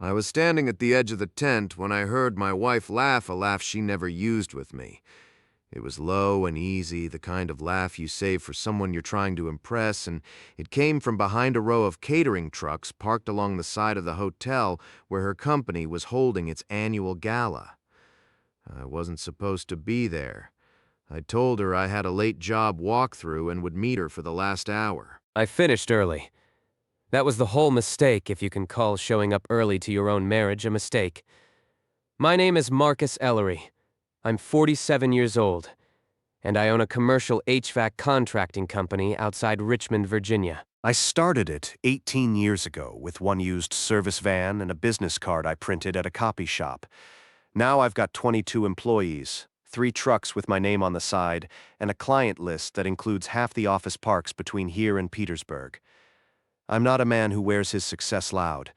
I was standing at the edge of the tent when I heard my wife laugh a laugh she never used with me. It was low and easy, the kind of laugh you save for someone you're trying to impress, and it came from behind a row of catering trucks parked along the side of the hotel where her company was holding its annual gala. I wasn't supposed to be there. I told her I had a late job walkthrough and would meet her for the last hour. I finished early. That was the whole mistake, if you can call showing up early to your own marriage a mistake. My name is Marcus Ellery. I'm 47 years old, and I own a commercial HVAC contracting company outside Richmond, Virginia. I started it 18 years ago with one used service van and a business card I printed at a copy shop. Now I've got 22 employees, 3 trucks with my name on the side, and a client list that includes half the office parks between here and Petersburg. I'm not a man who wears his success loud.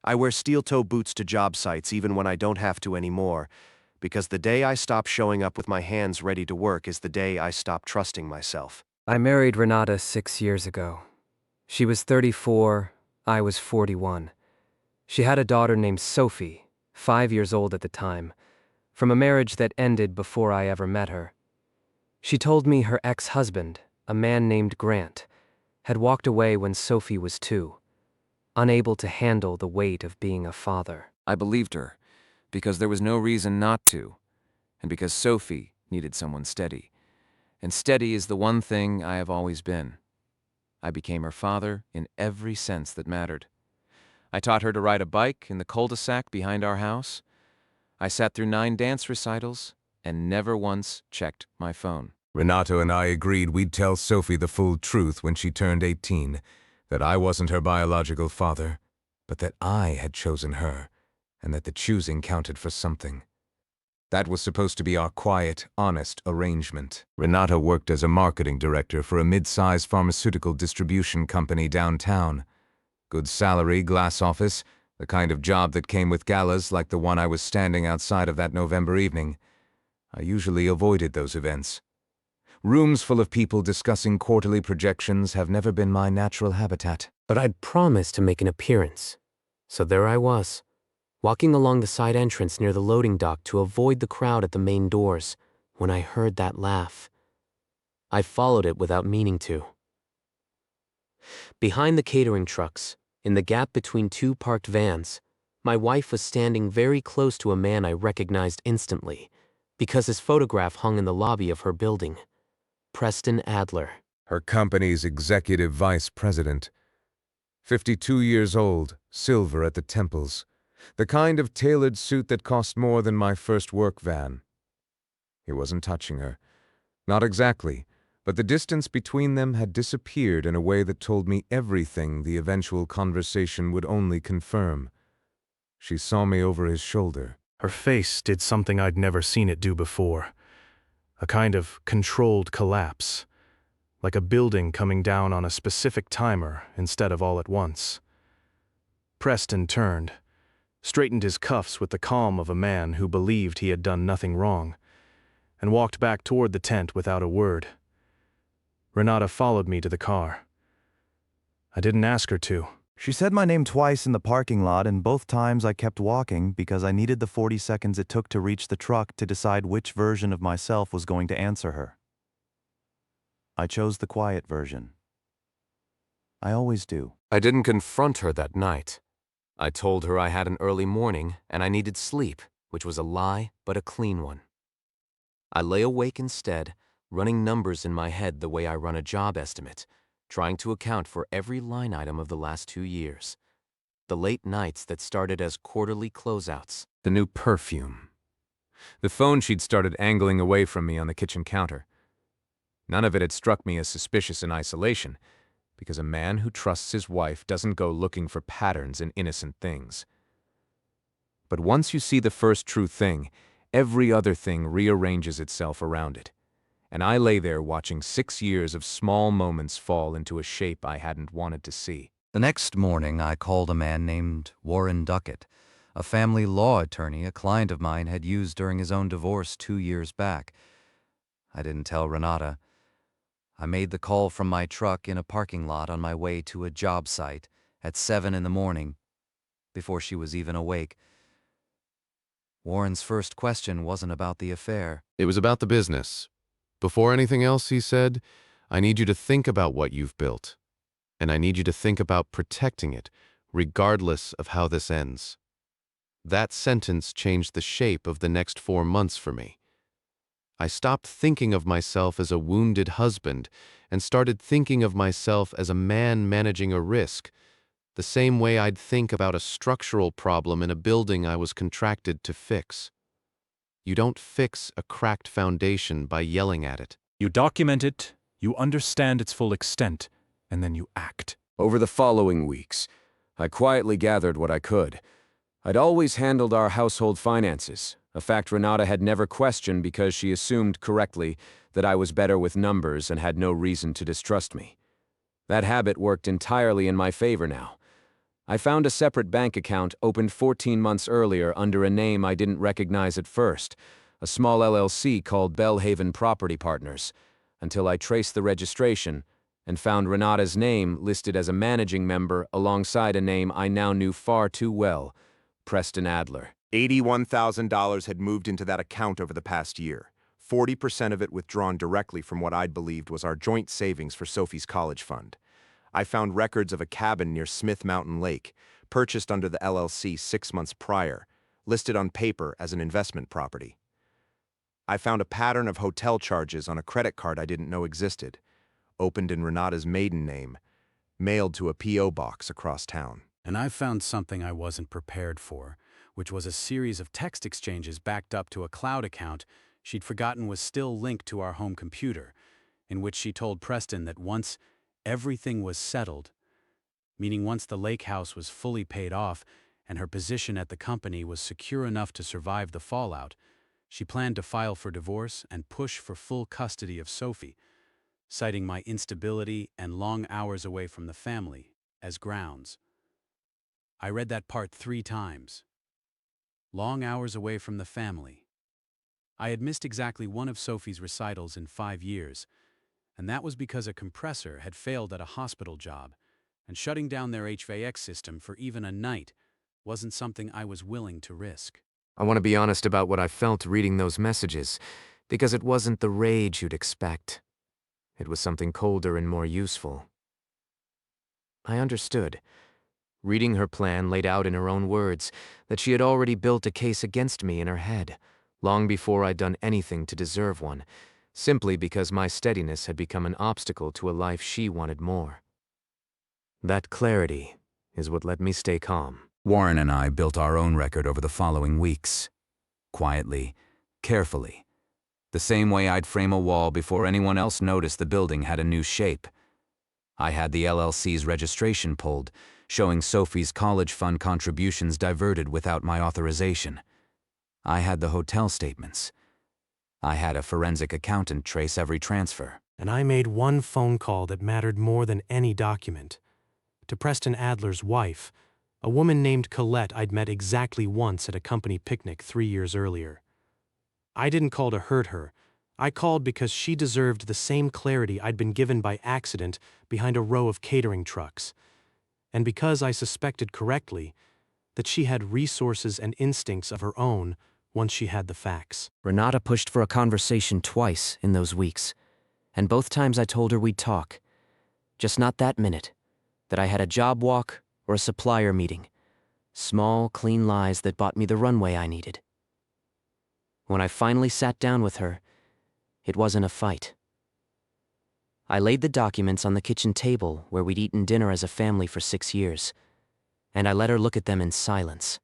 I wear steel-toe boots to job sites even when I don't have to anymore, because the day I stop showing up with my hands ready to work is the day I stop trusting myself. I married Renata 6 years ago. She was 34, I was 41. She had a daughter named Sophie, 5 years old at the time, from a marriage that ended before I ever met her. She told me her ex-husband, a man named Grant, had walked away when Sophie was 2, unable to handle the weight of being a father. I believed her, because there was no reason not to, and because Sophie needed someone steady. And steady is the one thing I have always been. I became her father in every sense that mattered. I taught her to ride a bike in the cul-de-sac behind our house. I sat through 9 dance recitals and never once checked my phone. Renata and I agreed we'd tell Sophie the full truth when she turned 18, that I wasn't her biological father, but that I had chosen her, and that the choosing counted for something. That was supposed to be our quiet, honest arrangement. Renata worked as a marketing director for a mid-size pharmaceutical distribution company downtown. Good salary, glass office, the kind of job that came with galas like the one I was standing outside of that November evening. I usually avoided those events. Rooms full of people discussing quarterly projections have never been my natural habitat. But I'd promised to make an appearance. So there I was, walking along the side entrance near the loading dock to avoid the crowd at the main doors, when I heard that laugh. I followed it without meaning to. Behind the catering trucks, in the gap between 2 parked vans, my wife was standing very close to a man I recognized instantly, because his photograph hung in the lobby of her building. Preston Adler. Her company's executive vice president. 52 years old, silver at the temples. The kind of tailored suit that cost more than my first work van. He wasn't touching her. Not exactly, but the distance between them had disappeared in a way that told me everything the eventual conversation would only confirm. She saw me over his shoulder. Her face did something I'd never seen it do before. A kind of controlled collapse, like a building coming down on a specific timer instead of all at once. Preston turned, straightened his cuffs with the calm of a man who believed he had done nothing wrong, and walked back toward the tent without a word. Renata followed me to the car. I didn't ask her to. She said my name twice in the parking lot, and both times I kept walking because I needed the 40 seconds it took to reach the truck to decide which version of myself was going to answer her. I chose the quiet version. I always do. I didn't confront her that night. I told her I had an early morning and I needed sleep, which was a lie, but a clean one. I lay awake instead, running numbers in my head the way I run a job estimate, trying to account for every line item of the last 2 years. The late nights that started as quarterly closeouts. The new perfume. The phone she'd started angling away from me on the kitchen counter. None of it had struck me as suspicious in isolation, because a man who trusts his wife doesn't go looking for patterns in innocent things. But once you see the first true thing, every other thing rearranges itself around it. And I lay there watching 6 years of small moments fall into a shape I hadn't wanted to see. The next morning, I called a man named Warren Duckett, a family law attorney a client of mine had used during his own divorce 2 years back. I didn't tell Renata. I made the call from my truck in a parking lot on my way to a job site at 7 in the morning. before she was even awake. Warren's first question wasn't about the affair. It was about the business. Before anything else, he said, I need you to think about what you've built. And I need you to think about protecting it, regardless of how this ends. That sentence changed the shape of the next 4 months for me. I stopped thinking of myself as a wounded husband and started thinking of myself as a man managing a risk, the same way I'd think about a structural problem in a building I was contracted to fix. You don't fix a cracked foundation by yelling at it. You document it, you understand its full extent, and then you act. Over the following weeks, I quietly gathered what I could. I'd always handled our household finances, a fact Renata had never questioned because she assumed correctly that I was better with numbers and had no reason to distrust me. That habit worked entirely in my favor now. I found a separate bank account opened 14 months earlier under a name I didn't recognize at first, a small LLC called Bellhaven Property Partners, until I traced the registration and found Renata's name listed as a managing member alongside a name I now knew far too well, Preston Adler. $81,000 had moved into that account over the past year, 40% of it withdrawn directly from what I'd believed was our joint savings for Sophie's college fund. I found records of a cabin near Smith Mountain Lake, purchased under the LLC 6 months prior, listed on paper as an investment property. I found a pattern of hotel charges on a credit card I didn't know existed, opened in Renata's maiden name, mailed to a P.O. box across town. And I found something I wasn't prepared for, which was a series of text exchanges backed up to a cloud account she'd forgotten was still linked to our home computer, in which she told Preston that once everything was settled, meaning once the lake house was fully paid off and her position at the company was secure enough to survive the fallout, she planned to file for divorce and push for full custody of Sophie, citing my instability and long hours away from the family as grounds. I read that part 3 times. Long hours away from the family. I had missed exactly one of Sophie's recitals in 5 years, and that was because a compressor had failed at a hospital job, and shutting down their HVAC system for even a night wasn't something I was willing to risk. I want to be honest about what I felt reading those messages, because it wasn't the rage you'd expect. It was something colder and more useful. I understood. Reading her plan laid out in her own words that she had already built a case against me in her head, long before I'd done anything to deserve one, simply because my steadiness had become an obstacle to a life she wanted more. That clarity is what let me stay calm. Warren and I built our own record over the following weeks. Quietly, carefully. The same way I'd frame a wall before anyone else noticed the building had a new shape. I had the LLC's registration pulled, showing Sophie's college fund contributions diverted without my authorization. I had the hotel statements. I had a forensic accountant trace every transfer. And I made one phone call that mattered more than any document. To Preston Adler's wife, a woman named Colette I'd met exactly once at a company picnic 3 years earlier. I didn't call to hurt her. I called because she deserved the same clarity I'd been given by accident behind a row of catering trucks, and because I suspected correctly that she had resources and instincts of her own once she had the facts. Renata pushed for a conversation twice in those weeks, and both times I told her we'd talk. Just not that minute, that I had a job walk or a supplier meeting. Small, clean lies that bought me the runway I needed. When I finally sat down with her, it wasn't a fight. I laid the documents on the kitchen table where we'd eaten dinner as a family for 6 years, and I let her look at them in silence.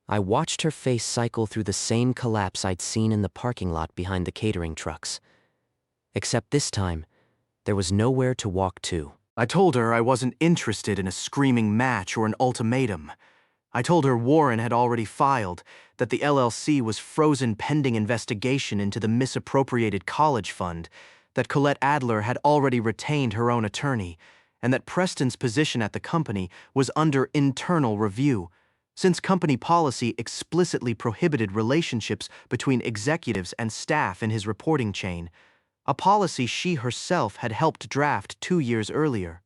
I watched her face cycle through the same collapse I'd seen in the parking lot behind the catering trucks. Except this time, there was nowhere to walk to. I told her I wasn't interested in a screaming match or an ultimatum. I told her Warren had already filed, that the LLC was frozen pending investigation into the misappropriated college fund, that Colette Adler had already retained her own attorney, and that Preston's position at the company was under internal review, since company policy explicitly prohibited relationships between executives and staff in his reporting chain, a policy she herself had helped draft 2 years earlier.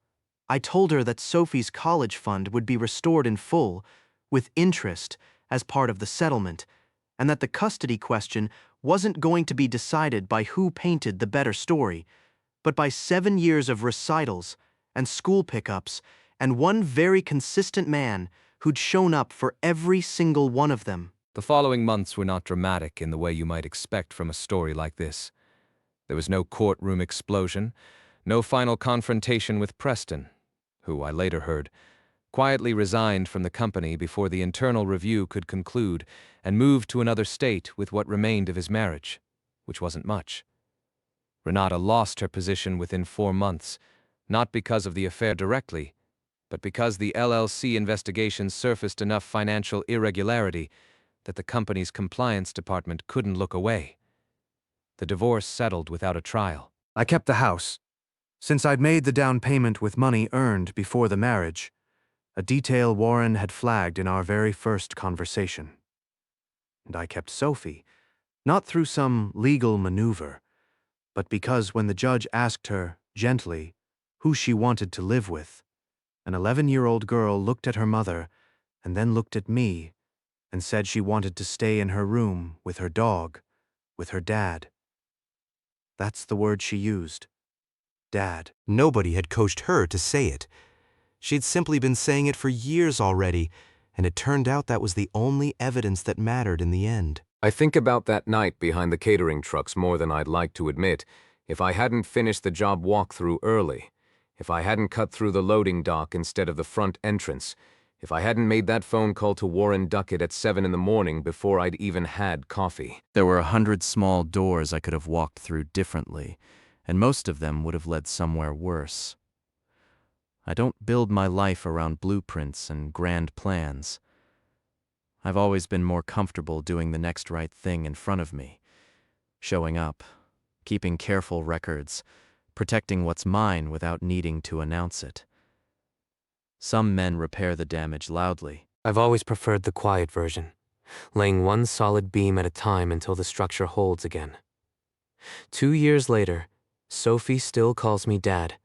I told her that Sophie's college fund would be restored in full, with interest, as part of the settlement, and that the custody question wasn't going to be decided by who painted the better story, but by 7 years of recitals and school pickups and one very consistent man who'd shown up for every single one of them. The following months were not dramatic in the way you might expect from a story like this. There was no courtroom explosion, no final confrontation with Preston, who, I later heard, quietly resigned from the company before the internal review could conclude and moved to another state with what remained of his marriage, which wasn't much. Renata lost her position within 4 months, not because of the affair directly, but because the LLC investigation surfaced enough financial irregularity that the company's compliance department couldn't look away. The divorce settled without a trial. I kept the house, since I'd made the down payment with money earned before the marriage, a detail Warren had flagged in our very first conversation. And I kept Sophie, not through some legal maneuver, but because when the judge asked her, gently, who she wanted to live with, an 11-year-old girl looked at her mother and then looked at me and said she wanted to stay in her room with her dog, with her dad. That's the word she used. Dad. Nobody had coached her to say it. She'd simply been saying it for years already, and it turned out that was the only evidence that mattered in the end. I think about that night behind the catering trucks more than I'd like to admit. If I hadn't finished the job walkthrough early, if I hadn't cut through the loading dock instead of the front entrance, if I hadn't made that phone call to Warren Duckett at 7 in the morning before I'd even had coffee. There were 100 small doors I could have walked through differently, and most of them would have led somewhere worse. I don't build my life around blueprints and grand plans. I've always been more comfortable doing the next right thing in front of me, showing up, keeping careful records, protecting what's mine without needing to announce it. Some men repair the damage loudly. I've always preferred the quiet version, laying one solid beam at a time until the structure holds again. 2 years later, Sophie still calls me Dad,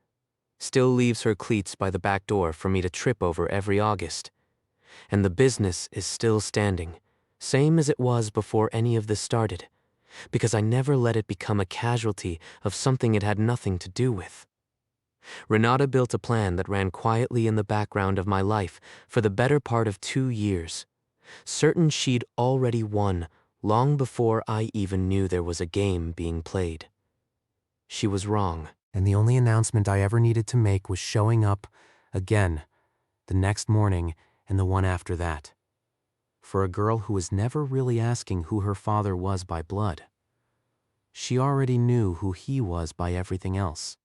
still leaves her cleats by the back door for me to trip over every August. And the business is still standing, same as it was before any of this started, because I never let it become a casualty of something it had nothing to do with. Renata built a plan that ran quietly in the background of my life for the better part of 2 years, certain she'd already won long before I even knew there was a game being played. She was wrong. And the only announcement I ever needed to make was showing up again, the next morning and the one after that. For a girl who was never really asking who her father was by blood. She already knew who he was by everything else.